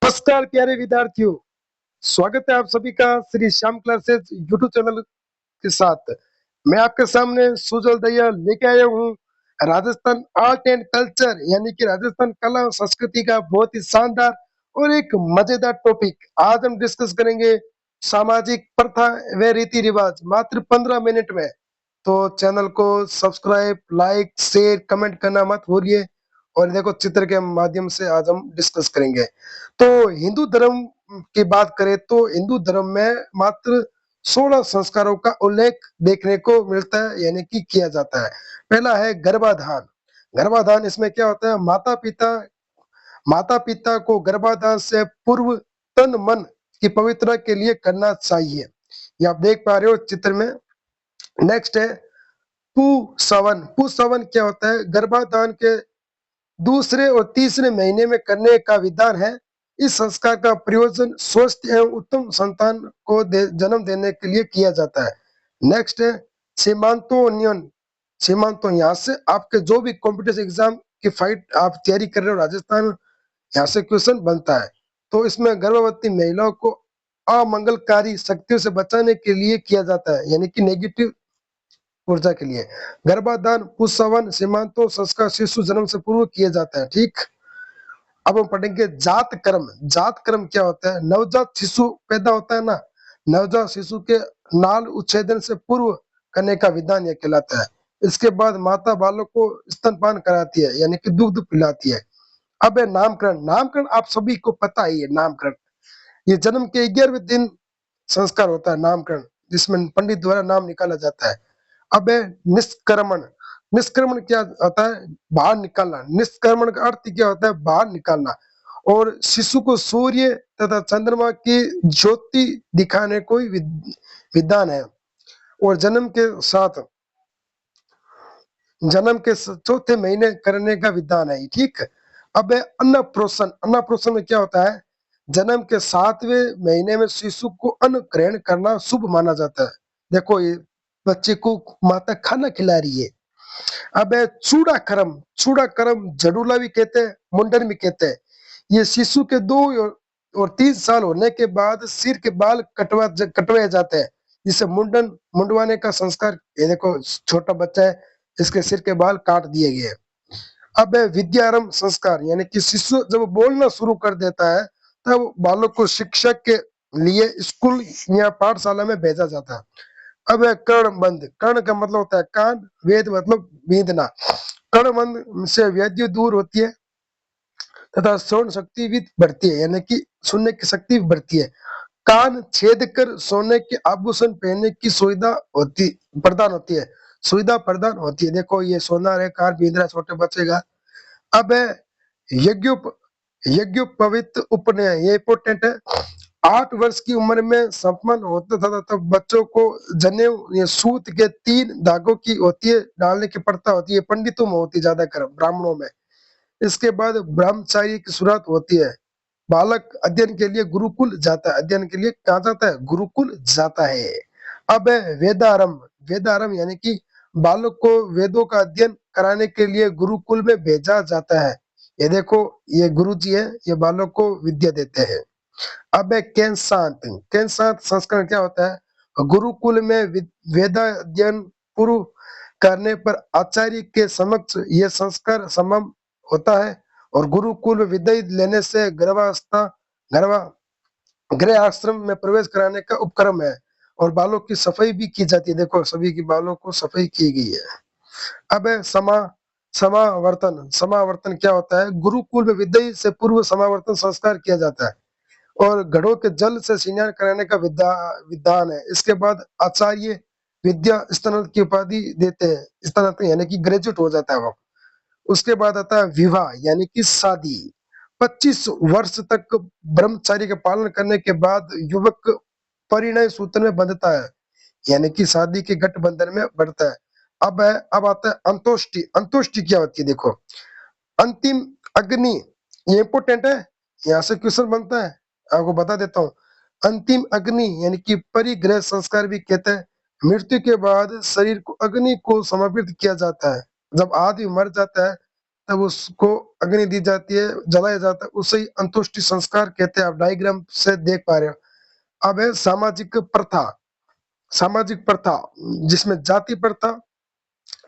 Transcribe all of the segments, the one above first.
नमस्कार प्यारे विद्यार्थियों, स्वागत है आप सभी का Shri Shyam classes YouTube channel के साथ। मैं आपके सामने सुजल दहिया लेके आया हूँ राजस्थान आर्ट एंड कल्चर यानी कि राजस्थान कला और संस्कृति का बहुत ही शानदार और एक मजेदार टॉपिक। आज हम डिस्कस करेंगे सामाजिक प्रथा व रीति रिवाज मात्र 15 मिनट में। तो चैनल को सब्सक्राइब, लाइक, शेयर, कमेंट करना मत भूलिए। और देखो चित्र के माध्यम से आज हम डिस्कस करेंगे। तो हिंदू धर्म की बात करें तो हिंदू धर्म में मात्र 16 संस्कारों का उल्लेख देखने को मिलता है यानी कि किया जाता है। पहला है गर्भाधान। गर्भाधान इसमें क्या होता है, माता पिता को गर्भाधान से पूर्व तन मन की पवित्रता के लिए करना चाहिए। ये आप देख पा रहे हो चित्र में। नेक्स्ट है पुसवन। पुसवन क्या होता है, गर्भाधान के दूसरे और तीसरे महीने में करने का विधान है। इस संस्कार का प्रयोजन स्वस्थ एवं उत्तम संतान को जन्म देने के लिए किया जाता है। नेक्स्ट है सीमांतोन्यन। सीमांतो, यहाँ से आपके जो भी कॉम्पिटिशन एग्जाम की फाइट आप तैयारी कर रहे हो राजस्थान, यहाँ से क्वेश्चन बनता है। तो इसमें गर्भवती महिलाओं को अमंगलकारी शक्तियों से बचाने के लिए किया जाता है यानी कि नेगेटिव ऊर्जा के लिए। गर्भाधान, पुंसवन, सीमांतो संस्कार शिशु जन्म से पूर्व किया जाता है। ठीक, अब हम पढ़ेंगे जात कर्म। जात कर्म क्या होता है, नवजात शिशु पैदा होता है ना, नवजात शिशु के नाल उच्छेदन से पूर्व करने का विधान यह कहलाता है। इसके बाद माता बालक को स्तनपान कराती है यानी कि दूध पिलाती है। अब है नामकरण। नामकरण आप सभी को पता ही है। नामकरण ये जन्म के 11वें दिन संस्कार होता है नामकरण, जिसमें पंडित द्वारा नाम निकाला जाता है। अब है निष्क्रमण। निष्क्रमण क्या होता है, बाहर निकालना। निष्क्रमण का अर्थ क्या होता है, बाहर निकालना। और शिशु को सूर्य तथा चंद्रमा की ज्योति दिखाने कोई विधान है। और जन्म के चौथे महीने करने का विधान है। ठीक, अब है अन्नप्रोशन। अन्नप्रोशन में क्या होता है, जन्म के 7वें महीने में शिशु को अन्न ग्रहण करना शुभ माना जाता है। देखो ये बच्चे को माता खाना खिला रही है। अब है चूड़ा कर्म। चूड़ा कर्म जड़ूला भी कहते हैं, मुंडन भी कहते हैं। ये शिशु के 2 और 3 साल होने के बाद सिर के बाल कटवाए जाते हैं, जिसे मुंडवाने का संस्कार। ये देखो छोटा बच्चा है, इसके सिर के बाल काट दिए गए। अब है विद्यारंभ संस्कार, यानी कि शिशु जब बोलना शुरू कर देता है तब बालक को शिक्षक के लिए स्कूल या पाठशाला में भेजा जाता है। अब है कर्णबंध। कर्ण का मतलब होता है कान, वेद मतलब बींधना। कर्णबंध से व्याधि दूर होती है तथा श्रवण शक्ति भी बढ़ती है यानी कि सुनने की शक्ति भी बढ़ती है। कान छेद कर सोने के आभूषण पहनने की प्रदान होती है। सुविधा प्रदान होती है। देखो ये सोनार है, कान बींद रहा है छोटे बच्चे का। अब है यज्ञोपवीत उपनयन, ये इंपॉर्टेंट है। 8 वर्ष की उम्र में संपन्न होता था तब बच्चों को जनेऊ या सूत के 3 धागों की होती है, डालने की प्रथा होती है। पंडितों में होती है ज्यादा कर, ब्राह्मणों में। इसके बाद ब्रह्मचारी की शुरुआत होती है। बालक अध्ययन के लिए गुरुकुल जाता है। अध्ययन के लिए कहाँ जाता है, गुरुकुल जाता है। अब है वेदारंभ। वेदारंभ यानी कि बालक को वेदों का अध्ययन कराने के लिए गुरुकुल में भेजा जाता है। ये देखो ये गुरुजी है, ये बालक को विद्या देते हैं। अब है केंसांत। केंसांत संस्करण क्या होता है, गुरुकुल में वेदाध्ययन पूर्व करने पर आचार्य के समक्ष यह संस्कार संभव होता है। और गुरुकुल में विद्या लेने से गृह आश्रम में प्रवेश कराने का उपक्रम है। और बालों की सफाई भी की जाती है। देखो सभी की बालों को सफाई की गई है। अब है समावर्तन। समावर्तन क्या होता है, गुरुकुल में विद्या से पूर्व समावर्तन संस्कार किया जाता है और घड़ों के जल से स्नान कराने का विधान है। इसके बाद आचार्य विद्या स्नातक की उपाधि देते हैं। स्नातक यानी कि ग्रेजुएट हो जाता है वो। उसके बाद आता है विवाह यानी कि शादी। 25 वर्ष तक ब्रह्मचारी का पालन करने के बाद युवक परिणय सूत्र में बंधता है यानी कि शादी के गठबंधन में बढ़ता है। अब आता है अंतोष्टि। अंतोष्टि क्या होती है, देखो अंतिम अग्नि, ये इंपोर्टेंट है, यहाँ से क्वेश्चन बनता है, आपको बता देता हूँ। अंतिम अग्नि यानी कि परिग्रह संस्कार भी कहते हैं। मृत्यु के बाद शरीर को अग्नि को समर्पित किया जाता है। जब आदमी मर जाता है तब उसको अग्नि दी जाती है, जलाया जाता है, उसे ही अंत्येष्टि संस्कार कहते हैं। आप डायग्राम से देख पा रहे हो। अब है सामाजिक प्रथा। सामाजिक प्रथा जिसमें जाति प्रथा,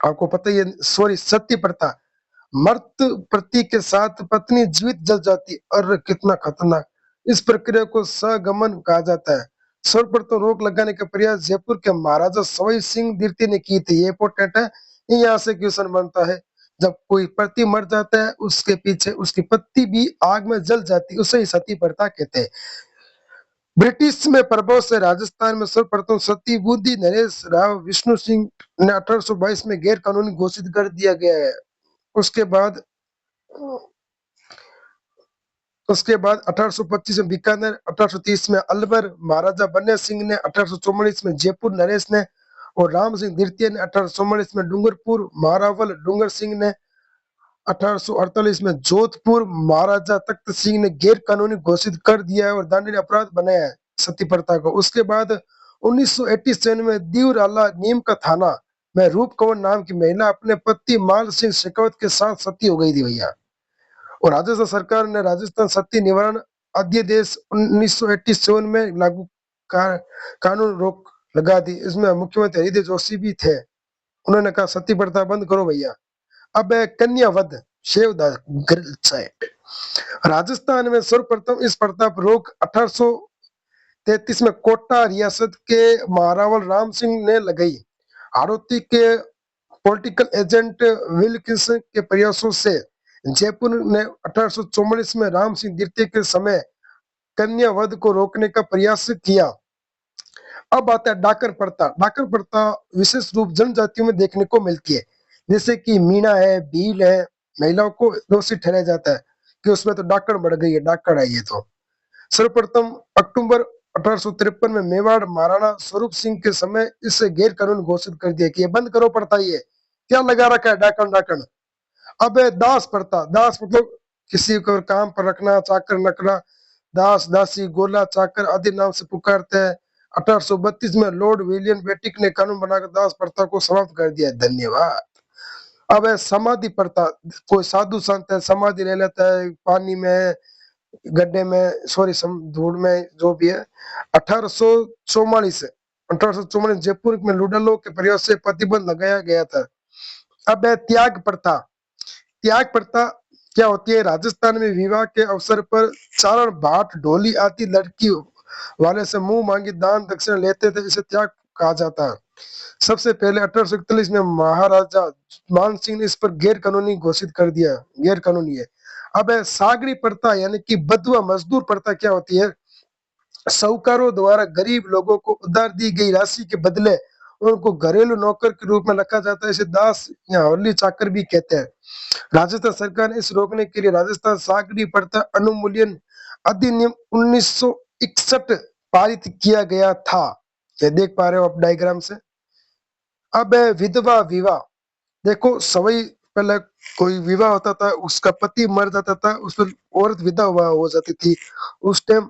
आपको पता ही है, सॉरी, सती प्रथा, मर्द पति के साथ पत्नी जीवित जल जाती। और कितना खतरनाक! इस प्रक्रिया को सहगमन कहा जाता है। सर्वप्रथम रोक लगाने का प्रयास जयपुर के महाराजा सवाई सिंह द्वितीय ने की थी। ये इंपॉर्टेंट है, ये यहाँ से क्वेश्चन बनता है। जब कोई पति मर जाता है, उसके पीछे उसकी पत्नी भी आग में जल जाती है, उसे ही सती प्रथा कहते हैं। ब्रिटिश में प्रभाव से राजस्थान में सर्वप्रथम सती बूंदी नरेश राव विष्णु सिंह ने 1822 में गैर कानूनी घोषित कर दिया गया है। उसके बाद उसके बाद 1825 में बीकानेर, 1830 में अलवर, महाराजा बन्ने सिंह ने 1844 में जयपुर नरेश ने, और राम सिंह द्वितीय ने 1844 में डूंगरपुर, महारावल डूंगर सिंह ने 1848 में जोधपुर, महाराजा तख्त सिंह ने गैर कानूनी घोषित कर दिया है और दंडनीय अपराध बनाया है सती प्रथा को। उसके बाद 1987 में दीवराला नीम का थाना में रूप कंवर नाम की महिला अपने पति माल सिंह शेखावत के साथ सती हो गई थी भैया। और राजस्थान सरकार ने राजस्थान सती निवारण अध्यादेश 1987 में लागू कानून रोक लगा दी। इसमें मुख्यमंत्री हृदय जोशी भी थे। उन्होंने कहा सती प्रथा बंद करो भैया। अब है कन्या वध, शेव द गर्ल चाइल्ड। राजस्थान में सर्वप्रथम इस प्रथा पर रोक 1833 में कोटा रियासत के महारावल राम सिंह ने लगाई। आरोपी के पॉलिटिकल एजेंट विल्किंसन के प्रयासों से जयपुर ने 1844 में राम सिंह द्वितीय के समय कन्या वध को रोकने का प्रयास किया। अब आता है डाकर प्रथा। डाकर प्रथा विशेष रूप जनजातियों में देखने को मिलती है, जैसे कि मीणा है, भील है। महिलाओं को दोषी ठहराया जाता है कि उसमें तो डाकड़ बढ़ गई है, डाकड़ है ये तो। सर्वप्रथम अक्टूबर 1853 में मेवाड़ महाराणा स्वरूप सिंह के समय इसे गैर कानून घोषित कर दिया कि ये बंद करो प्रथा। ये क्या लगा रखा है, डाकण डाकण। अब है दास प्रथा। दास मतलब किसी को काम पर रखना, चाकर नकरा। दास दासी गोला चाकर आदि नाम से पुकारते हैं। 1832 में लॉर्ड विलियम बेटिक ने कानून बनाकर दास प्रथा को समाप्त कर दिया। धन्यवाद। अब है समाधि प्रथा। कोई साधु संत है, समाधि ले लेता है पानी में, गड्ढे में, सॉरी धूल में, जो भी है। 1844 जयपुर में लुडलो के प्रयोग से प्रतिबंध लगाया गया था। अब है त्याग प्रथा। त्याग प्रथा क्या होती है? राजस्थान में विवाह के अवसर पर चारण भाट ढोली आदि लड़की वाले से मुंह मांगी दान दक्षिणा लेते थे, इसे त्याग कहा जाता है। सबसे पहले 1841 में महाराजा मान सिंह ने इस पर गैर कानूनी घोषित कर दिया, गैर कानूनी है। अब है सागरी प्रथा यानी कि बदुआ मजदूर प्रथा। क्या होती है? साहूकारों द्वारा गरीब लोगों को उधार दी गई राशि के बदले उनको घरेलू नौकर के रूप में रखा जाता है। इसे दास या हौली चाकर भी कहते हैं। राजस्थान सरकार ने इस रोकने के लिए राजस्थान सागरी प्रथा अनुमूल्यन अधिनियम 1961 पारित किया गया था। ये देख पा रहे हो आप डायग्राम से। अब है विधवा विवाह। देखो सवई पहले कोई विवाह होता था, उसका पति मर जाता था, उस पर औरत विधवा हो जाती थी। उस टाइम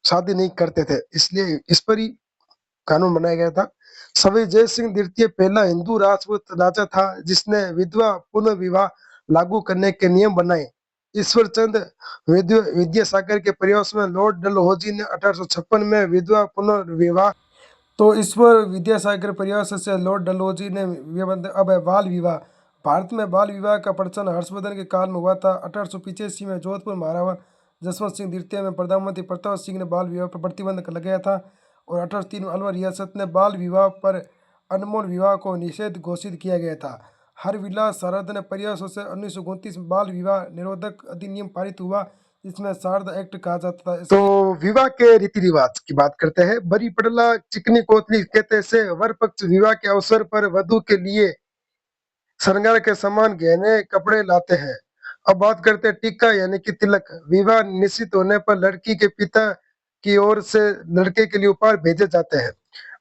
शादी नहीं करते थे, इसलिए इस पर ही कानून बनाया गया था। सवाई जय सिंह द्वितीय पहला हिंदू राजपूत राजा था जिसने विधवा पुनर्विवाह लागू करने के नियम बनाए। ईश्वर चंद विद्यासागर के प्रयास में लॉर्ड डलहौजी ने 1856 में विधवा पुनर्विवाह। तो ईश्वर विद्यासागर प्रयास से लॉर्ड डलहौजी ने अब बाल विवाह। भारत में बाल विवाह का प्रचलन हर्षवर्धन के काल में हुआ था। 1885 में जोधपुर महाराणा जसवंत सिंह द्वितीय में प्रधानमंत्री प्रताप सिंह ने बाल विवाह पर प्रतिबंध लगाया था। और 1803 में अलवर रियासत ने बाल विवाह पर अनमोल विवाह को निषेध घोषित किया गया था। हरविलास सारदा ने प्रयासों से 1929 में बाल विवाह निरोधक अधिनियम पारित हुआ, इसमें शारदा एक्ट कहा जाता था। तो विवाह के रीति रिवाज की बात करते हैं। बड़ी पड़ला चिकनी कोतली कहते से वर पक्ष विवाह के अवसर पर वधु के लिए श्रृंगार के समान गहने कपड़े लाते हैं। अब बात करते हैं टीका यानी कि तिलक। विवाह निश्चित होने पर लड़की के पिता की ओर से लड़के के लिए उपहार भेजे जाते हैं।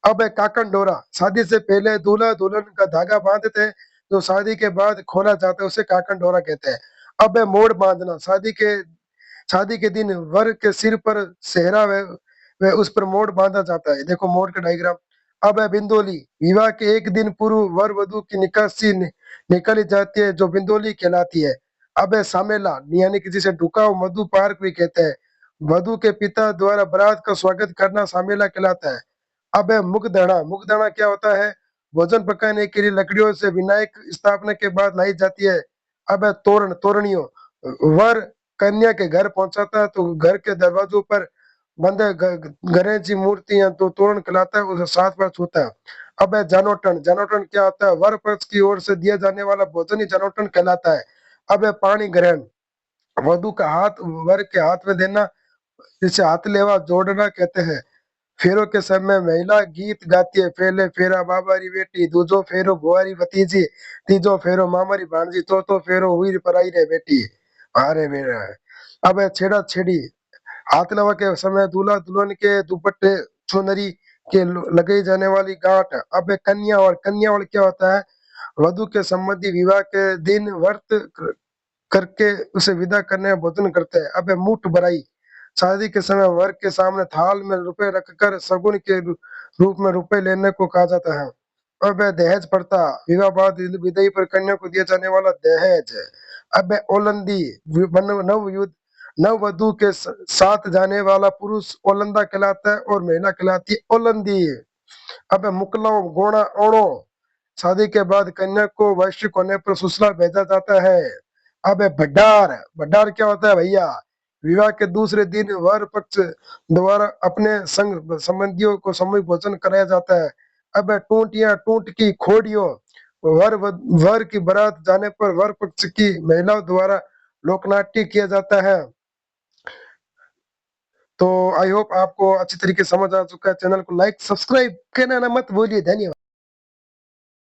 अब है काकन डोरा। शादी से पहले दूल्हा दुल्हन का धागा बांधते हैं, जो शादी के बाद खोला जाता है, उसे काकन डोरा कहते हैं। अब है मोड़ बांधना। शादी के दिन वर के सिर पर सेहरा व उस पर मोड़ बांधा जाता है। देखो मोड़ का डायग्राम। अब है बिंदोली। विवाह के एक दिन पूर्व वर वधु की निकासी निकाली जाती है, जो बिंदोली कहलाती है। अब है सामेला यानी कि जिसे ढुकाव मधु पार्क भी कहते हैं। वधु के पिता द्वारा बारात का स्वागत करना सामेला कहलाता है। अब है मुगदड़ा। मुगदड़ा क्या होता है? भोजन पकाने के लिए लकड़ियों से विनायक स्थापना के बाद लाई जाती है। अब है तोरण। तोरणियों वर कन्या के घर पहुंचाता है तो घर के दरवाजों पर बंधे गणेश जी मूर्तियां तो तोरण कहलाता है, उसे 7 बार छूता है। अब है जानोटन। जानोटन क्या होता है? वर पक्ष की ओर से दिया जाने वाला भोजन ही जानोटन कहलाता है। अब है पाणी ग्रहण। वधु का हाथ वर के हाथ में देना, जिसे हाथ लेवा जोड़ना कहते हैं। फेरों के समय महिला गीत गाती है। पहले फेरा बाबारी बेटी, दूजो फेरो बुआरी भतीजी, तीजो फेरो मामारी भांजी, चौथो फेरो हुई पराई रे बेटी। अरे मेरा। अब है छेड़ा छेड़ी। हाथ लवा के समय दूल्हा दुल्हन के दुपट्टे चुनरी के लगाई जाने वाली गांठ। अब है कन्यावल। कन्यावल क्या होता है? वधु के संबंधी विवाह के दिन व्रत करके उसे विदा करने का भोजन करते हैं। अब है मुठ भराई। शादी के समय वर के सामने थाल में रुपए रखकर सगुन के रूप में रुपए लेने को कहा जाता है। अब है दहेज प्रथा। विवाह बाद विदाई पर कन्या को दिया जाने वाला दहेज। अब है ओलंदी। नव युद्ध नव वधु के साथ जाने वाला पुरुष ओलंदा कहलाता है और महिला कहलाती है ओलंदी। अब है मुकलाओ गोणा ओणो। शादी के बाद कन्या को वैश्विक होने पर ससुराल भेजा जाता है। अब है भड्डार। भड्डार क्या होता है भैया? विवाह के दूसरे दिन वर पक्ष द्वारा अपने संग संबंधियों को सामूहिक भोजन कराया जाता है। अब है टूंटियां। टूंट की खोडियों। वर की बारात जाने पर वर पक्ष की महिलाओं द्वारा लोकनाट्य किया जाता है। तो आई होप आपको अच्छी तरीके से समझ आ चुका है। चैनल को लाइक सब्सक्राइब करना ना मत भूलिए। धन्यवाद।